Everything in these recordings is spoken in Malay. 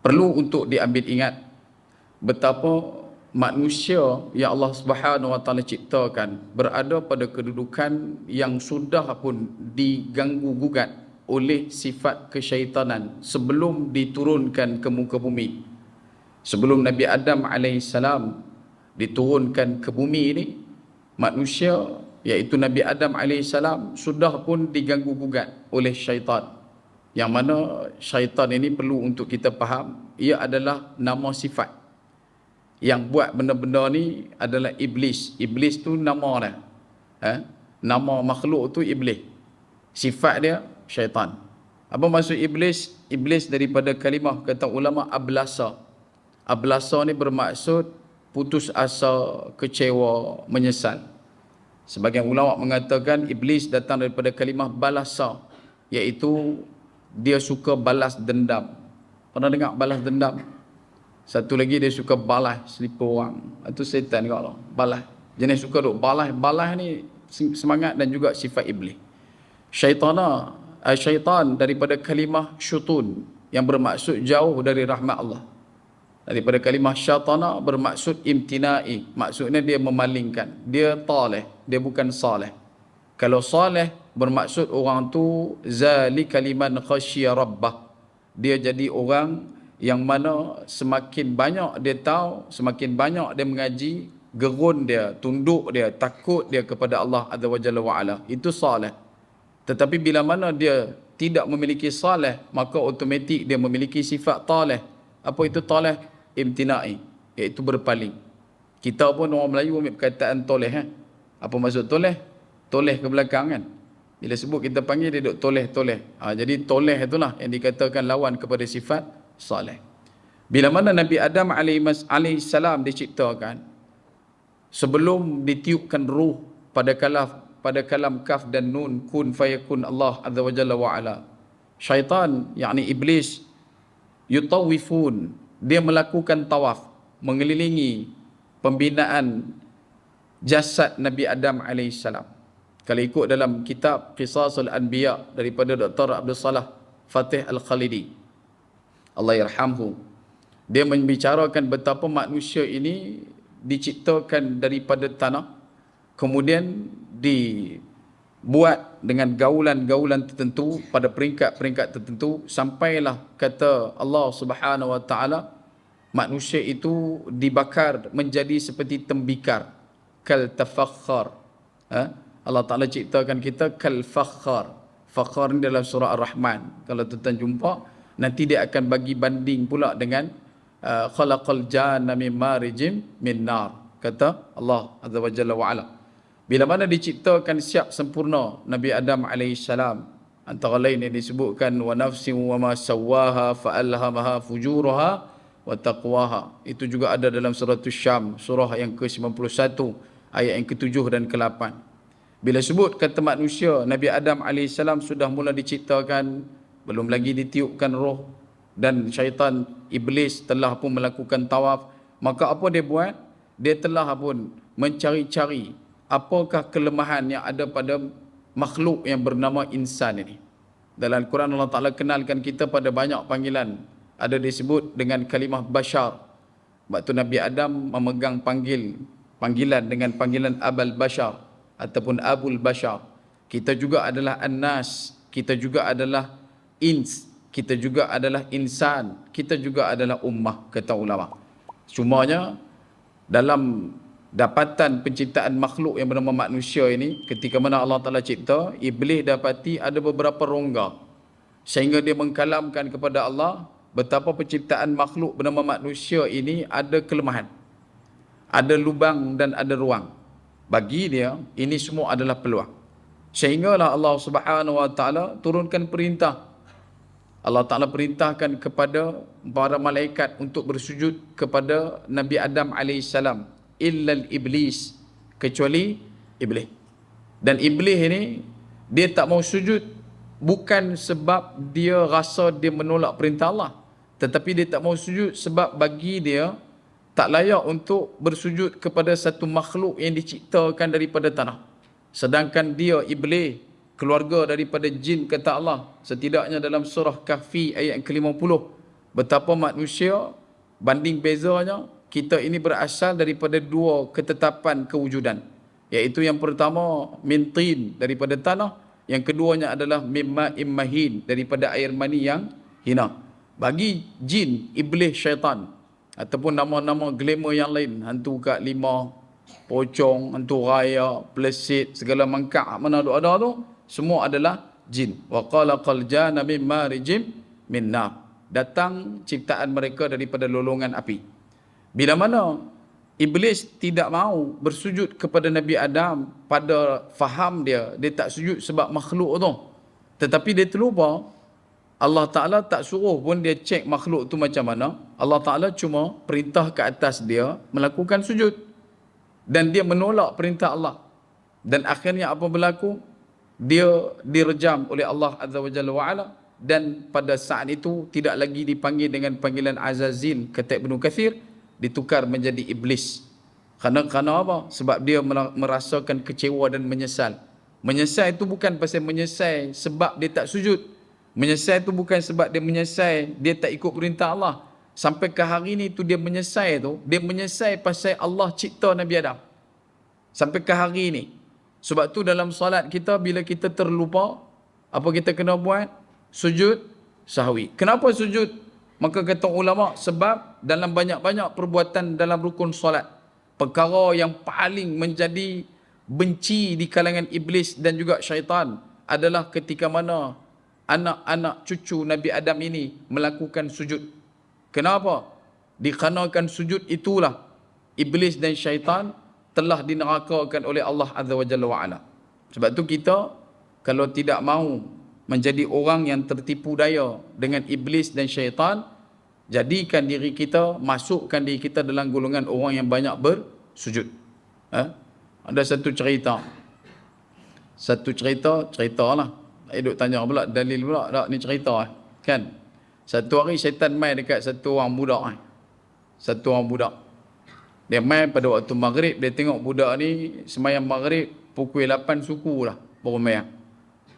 perlu untuk diambil ingat betapa manusia yang Allah Subhanahu Wa Taala ciptakan berada pada kedudukan yang sudah pun diganggu gugat oleh sifat kesyaitanan sebelum diturunkan ke muka bumi. Sebelum Nabi Adam alaihissalam diturunkan ke bumi ini, manusia iaitu Nabi Adam alaihissalam sudah pun diganggu gugat oleh syaitan. Yang mana syaitan ini perlu untuk kita faham, ia adalah nama sifat. Yang buat benda-benda ni adalah iblis. Iblis tu nama dia. Nama makhluk tu iblis. Sifat dia syaitan. Apa maksud iblis? Iblis daripada kalimah kata ulama ablasa. Ablasa ni bermaksud putus asa, kecewa, menyesal. Sebagian ulama mengatakan iblis datang daripada kalimah balasa, iaitu dia suka balas dendam. Pernah dengar balas dendam? Satu lagi dia suka balas selipar orang. Itu setan juga lah. Balas. Jenis suka duk balas. Balas ni semangat dan juga sifat iblis. Syaitan daripada kalimah syutun yang bermaksud jauh dari rahmat Allah. Daripada kalimah syaitana bermaksud imtina'i. Maksudnya dia memalingkan. Dia taleh. Dia bukan saleh. Kalau saleh bermaksud orang tu zalika liman khasyiya rabbah. Dia jadi orang yang mana semakin banyak dia tahu, semakin banyak dia mengaji, gerun dia, tunduk dia, takut dia kepada Allah Azza wa Jalla wa Ala. Itu saleh. Tetapi bila mana dia tidak memiliki saleh, maka automatik dia memiliki sifat taleh. Apa itu taleh? Imtina'i, iaitu berpaling. Kita pun orang Melayu ambil perkataan toleh. Apa maksud toleh? Toleh ke belakang kan? Bila sebut kita panggil dia duk toleh-toleh. Jadi toleh itulah yang dikatakan lawan kepada sifat saleh. Bila mana Nabi Adam alaihissalam diciptakan, sebelum ditiupkan ruh pada kalam kaf dan nun kun fayakun Allah Azza wa Jalla wa Ala, syaitan yakni iblis yutawifun, dia melakukan tawaf mengelilingi pembinaan jasad Nabi Adam alaihissalam. Kalau ikut dalam kitab Qisasul Anbiya daripada Dr. Abdul Salah Fatih Al-Khalidi, Allah yarhamhu, dia membicarakan betapa manusia ini diciptakan daripada tanah, kemudian dibuat dengan gaulan-gaulan tertentu pada peringkat-peringkat tertentu, sampailah kata Allah Subhanahu wa taala manusia itu dibakar menjadi seperti tembikar, kal tafakhar. Allah Ta'ala ciptakan kita kal fakhar. Fakhar ni dalam surah Ar-Rahman. Kalau tuan-tuan jumpa, nanti dia akan bagi banding pula dengan khalaqal janna min marijim min nar. Kata Allah Azza wa Jalla wa Ala. Bila mana diciptakan siap sempurna Nabi Adam alaihissalam, antara lain yang disebutkan wa nafsin wa ma sawwaha fa alhamaha fujuraha wa taqwaha. Itu juga ada dalam surah Syam, surah yang ke-91, ayat yang ke-7 dan ke-8. Bila sebut kata manusia, Nabi Adam alaihissalam sudah mula diciptakan, belum lagi ditiupkan roh, dan syaitan iblis telah pun melakukan tawaf, maka apa dia buat? Dia telah pun mencari-cari apakah kelemahan yang ada pada makhluk yang bernama insan ini. Dalam Al-Quran Allah Ta'ala kenalkan kita pada banyak panggilan. Ada disebut dengan kalimah bashar. Sebab tu Nabi Adam memegang panggilan dengan panggilan Abul Bashar ataupun Abul Bashar. Kita juga adalah An-Nas, kita juga adalah Ins, kita juga adalah Insan, kita juga adalah Ummah, kata ulama. Cumanya dalam dapatan penciptaan makhluk yang bernama manusia ini, ketika mana Allah Ta'ala cipta, iblis dapati ada beberapa rongga, sehingga dia mengkalamkan kepada Allah betapa penciptaan makhluk bernama manusia ini ada kelemahan, ada lubang dan ada ruang. Bagi dia ini semua adalah peluang. Sehinggalah Allah Subhanahu wa taala turunkan perintah. Allah Taala perintahkan kepada para malaikat untuk bersujud kepada Nabi Adam alaihissalam, illal iblis, kecuali iblis. Dan iblis ini dia tak mau sujud bukan sebab dia rasa dia menolak perintah Allah, tetapi dia tak mau sujud sebab bagi dia tak layak untuk bersujud kepada satu makhluk yang diciptakan daripada tanah. Sedangkan dia iblis, keluarga daripada jin, kata Allah setidaknya dalam surah Kahfi ayat ke-50, betapa manusia banding bezanya, kita ini berasal daripada dua ketetapan kewujudan. Iaitu yang pertama min tin, daripada tanah, yang keduanya adalah mimma immahin, daripada air mani yang hina. Bagi jin, iblis, syaitan ataupun nama-nama glamour yang lain, hantu kak lima, pocong, hantu raya, plesit, segala mangkak mana ada tu, semua adalah jin. Wa qala qal jana min marijim min nar. Datang ciptaan mereka daripada lolongan api. Bila mana iblis tidak mau bersujud kepada Nabi Adam, pada faham dia tak sujud sebab makhluk tu. Tetapi dia terlupa, Allah Ta'ala tak suruh pun dia cek makhluk tu macam mana. Allah Ta'ala cuma perintah ke atas dia melakukan sujud. Dan dia menolak perintah Allah. Dan akhirnya apa berlaku? Dia direjam oleh Allah Azza wa Jalla wa'ala. Dan pada saat itu tidak lagi dipanggil dengan panggilan Azazil, kata Ibnu Kathir, ditukar menjadi iblis. Kerana apa? Sebab dia merasakan kecewa dan menyesal. Menyesal itu bukan pasal menyesal sebab dia tak sujud. Menyesal itu bukan sebab dia menyesal dia tak ikut perintah Allah. Sampai ke hari ni tu dia menyesal pasal Allah cipta Nabi Adam. Sampai ke hari ni. Sebab tu dalam solat kita, bila kita terlupa, apa kita kena buat? Sujud sahwi. Kenapa sujud? Maka kata ulama, sebab dalam banyak-banyak perbuatan dalam rukun solat, perkara yang paling menjadi benci di kalangan iblis dan juga syaitan adalah ketika mana anak-anak cucu Nabi Adam ini melakukan sujud. Kenapa? Dikarenakan sujud itulah iblis dan syaitan telah dinerakakan oleh Allah Azza wa Jalla wa'ala. Sebab tu kita kalau tidak mahu menjadi orang yang tertipu daya dengan iblis dan syaitan, jadikan diri kita, masukkan diri kita dalam golongan orang yang banyak bersujud. Ada satu cerita lah. Duk tanya pula dalil pula, tak ni cerita kan. Satu hari syaitan mai dekat satu orang budak. Dia mai pada waktu maghrib, dia tengok budak ni semayang maghrib pukul 8 suku lah baru mai.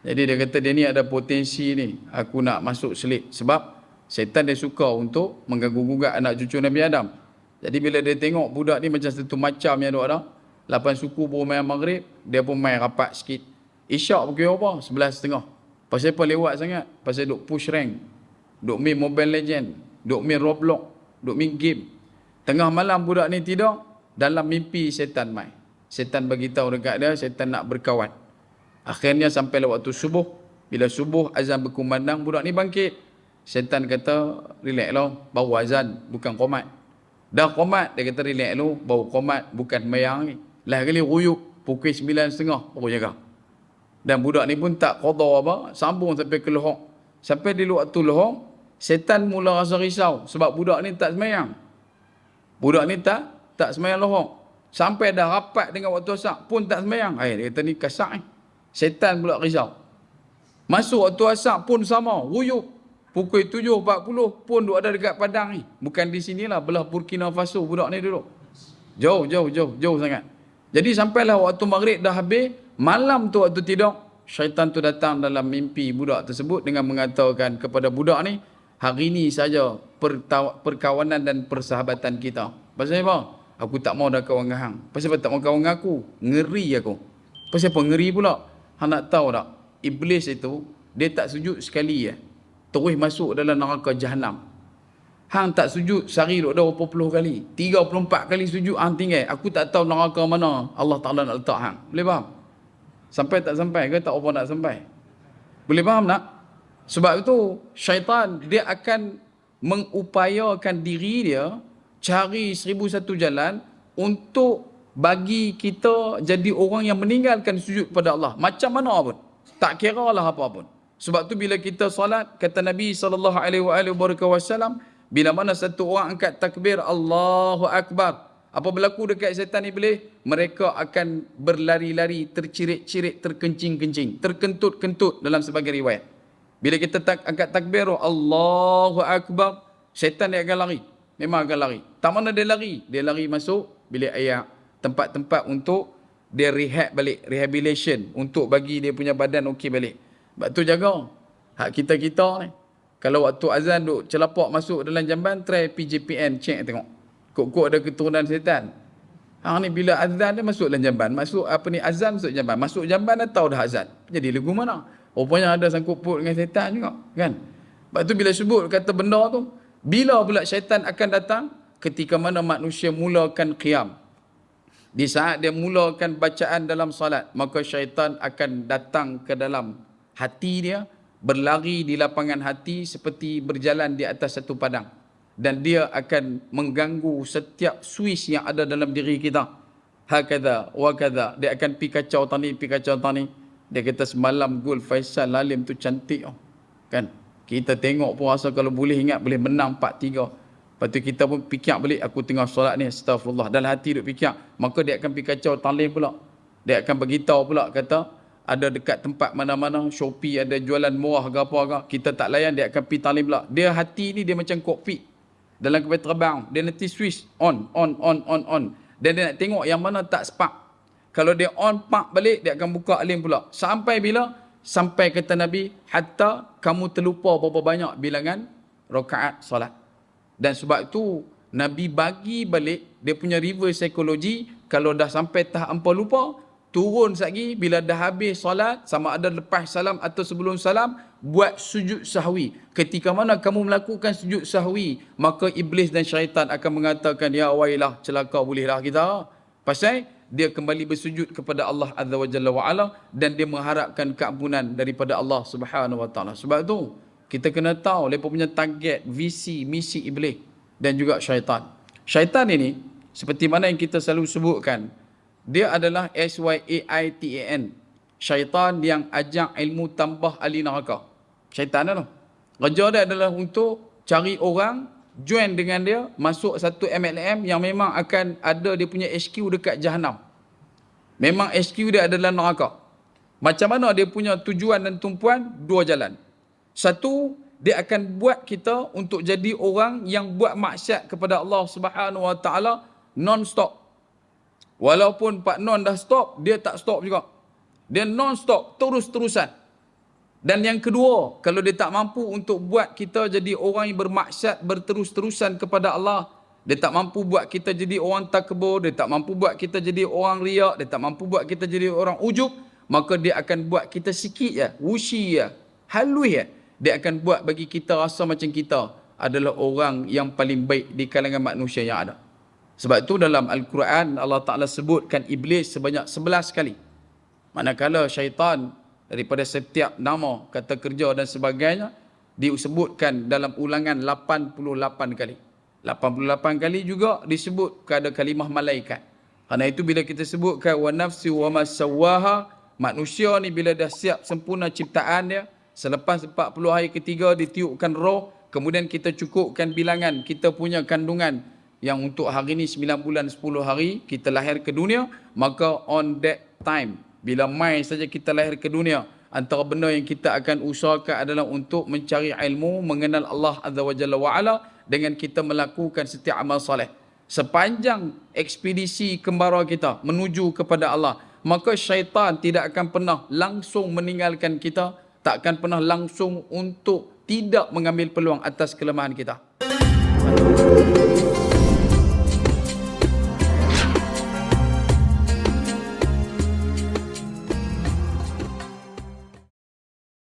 Jadi dia kata dia ni ada potensi ni, aku nak masuk selit. Sebab syaitan dia suka untuk mengganggu-gugat anak cucu Nabi Adam. Jadi bila dia tengok budak ni macam satu macam yang ada 8 suku baru main maghrib, dia pun main rapat sikit. Isyak pukul apa? 11.30. Pasal apa lewat sangat? Pasal duk push rank, duk main Mobile Legend, duk main Roblox, duk main game. Tengah malam budak ni tidur, dalam mimpi syaitan mai. Syaitan bagi tahu dekat dia, syaitan nak berkawan. Akhirnya sampai waktu subuh. Bila subuh azan berkumandang, budak ni bangkit. Syaitan kata, relax lah, baru azan, bukan qomat. Dah qomat, dia kata relax lu, baru qomat, bukan mayang ni. Lah kali ruyuk, pukul 9.30, baru jaga. Dan budak ni pun tak qada apa, sambung sampai ke lohong. Sampai di waktu lohong, syaitan mula rasa risau, sebab budak ni tak semayang. Budak ni tak semayang lohong. Sampai dah rapat dengan waktu asar, pun tak semayang. Dia kata ni kasak ni. Syaitan pula risau. Masuk waktu asar pun sama, ruyuk. Pukul 7.40 pun duk ada dekat padang ni. Bukan di sinilah, belah Burkina Faso budak ni duduk. Jauh sangat. Jadi sampailah waktu maghrib dah habis, malam tu waktu tidur, syaitan tu datang dalam mimpi budak tersebut dengan mengatakan kepada budak ni, hari ni saja perkawanan dan persahabatan kita. Pasal apa? Aku tak mau dah kawan dengan hang. Pasal apa tak mau kawan dengan aku? Ngeri aku. Pasal apa ngeri pula? Hang nak tahu tak? Iblis itu, dia tak sujud sekali terus masuk dalam neraka Jahannam. Hang tak sujud sehari duk dah berapa puluh kali, 34 kali sujud hang tinggal. Aku tak tahu neraka mana Allah Ta'ala nak letak hang. Boleh faham? Sampai tak sampai ke? Tak apa nak sampai. Boleh faham tak? Sebab itu syaitan dia akan mengupayakan diri dia cari 1001 jalan untuk bagi kita jadi orang yang meninggalkan sujud pada Allah. Macam mana pun. Tak kira lah apa pun. Sebab tu bila kita salat, kata Nabi SAW, bila mana satu orang angkat takbir Allahu Akbar, apa berlaku dekat syaitan iblis? Mereka akan berlari-lari, tercirit-cirit, terkencing-kencing, terkentut-kentut dalam sebagian riwayat. Bila kita angkat takbir Allahu Akbar, syaitan dia akan lari. Memang akan lari. Tak mana dia lari? Dia lari masuk bilik air, tempat-tempat untuk dia rehab balik, rehabilitation, untuk bagi dia punya badan okey balik. Sebab tu jaga hak kita ni. Kalau waktu azan duk celapak masuk dalam jamban, try PJPN check tengok. Kok ada keturunan syaitan. Hang ni bila azan dia masuk dalam jamban, masuk apa ni azan masuk jamban, masuk jamban dah tahu dah azan. Jadi lagu mana? Rupanya ada sangkut paut dengan syaitan juga, kan? Sebab tu bila sebut kata benda tu, bila pula syaitan akan datang? Ketika mana manusia mulakan qiyam. Di saat dia mulakan bacaan dalam salat, maka syaitan akan datang ke dalam hati dia, berlari di lapangan hati seperti berjalan di atas satu padang. Dan dia akan mengganggu setiap switch yang ada dalam diri kita. Hakadha, wakadha. Dia akan pi kacau tani, pi kacau tani. Dia kata semalam Gul Faisal Lalim tu cantik. Kan? Kita tengok pun rasa kalau boleh ingat boleh menang 4-3. Lepas tu kita pun fikir balik, aku tengah solat ni, astagfirullah. Dalam hati duk fikir. Maka dia akan pi kacau talim pula. Dia akan beritahu pula, kata, ada dekat tempat mana-mana, Shopee ada jualan murah ke apa ke. Kita tak layan, dia akan pi talim pula. Dia hati ni, dia macam kokpit. Dalam kapal terbang, dia nanti switch on. Dan dia nak tengok yang mana tak spark. Kalau dia on, pak balik, dia akan buka alim pula. Sampai bila? Sampai kata Nabi, hatta kamu terlupa berapa banyak bilangan rakaat solat. Dan sebab itu Nabi bagi balik dia punya reverse psikologi. Kalau dah sampai tahap hampa lupa, turun lagi bila dah habis solat, sama ada lepas salam atau sebelum salam, buat sujud sahwi. Ketika mana kamu melakukan sujud sahwi, maka iblis dan syaitan akan mengatakan, ya wailah, celaka bolehlah kita. Pasal dia kembali bersujud kepada Allah Azza wa Jalla wa Ala, dan dia mengharapkan keampunan daripada Allah Subhanahu wa Taala. Sebab tu kita kena tahu mereka punya target, visi, misi iblis dan juga syaitan. Syaitan ini, seperti mana yang kita selalu sebutkan, dia adalah SYAITAN. Syaitan yang ajak ilmu tambah ahli neraka. Syaitan dah. Kerja dia adalah untuk cari orang, join dengan dia, masuk satu MLM yang memang akan ada dia punya HQ dekat Jahannam. Memang HQ dia adalah neraka. Macam mana dia punya tujuan dan tumpuan? Dua jalan. Satu, dia akan buat kita untuk jadi orang yang buat maksiat kepada Allah Subhanahu wa Taala non-stop. Walaupun Pak Non dah stop, dia tak stop juga. Dia non-stop, terus-terusan. Dan yang kedua, kalau dia tak mampu untuk buat kita jadi orang yang bermaksiat berterus-terusan kepada Allah, dia tak mampu buat kita jadi orang takbur, dia tak mampu buat kita jadi orang riak, dia tak mampu buat kita jadi orang ujub, maka dia akan buat kita sikit ya, wushi ya, halus ya. Dia akan buat bagi kita rasa macam kita adalah orang yang paling baik di kalangan manusia yang ada. Sebab itu dalam Al-Quran Allah Ta'ala sebutkan iblis sebanyak 11 kali. Manakala syaitan daripada setiap nama, kata kerja dan sebagainya, disebutkan dalam ulangan 88 kali. 88 kali juga disebut ada kalimah malaikat. Karena itu bila kita sebutkan wa nafsi wa ma sawwaha, manusia ni bila dah siap sempurna ciptaan dia, selepas 40 hari ketiga ditiupkan roh, kemudian kita cukupkan bilangan kita punya kandungan yang untuk hari ni 9 bulan 10 hari kita lahir ke dunia, maka on that time, bila mai saja kita lahir ke dunia, antara benda yang kita akan usahakan adalah untuk mencari ilmu, mengenal Allah Azza wa Jalla wa Ala dengan kita melakukan setiap amal soleh. Sepanjang ekspedisi kembara kita menuju kepada Allah, maka syaitan tidak akan pernah langsung meninggalkan kita, tak akan pernah langsung untuk tidak mengambil peluang atas kelemahan kita.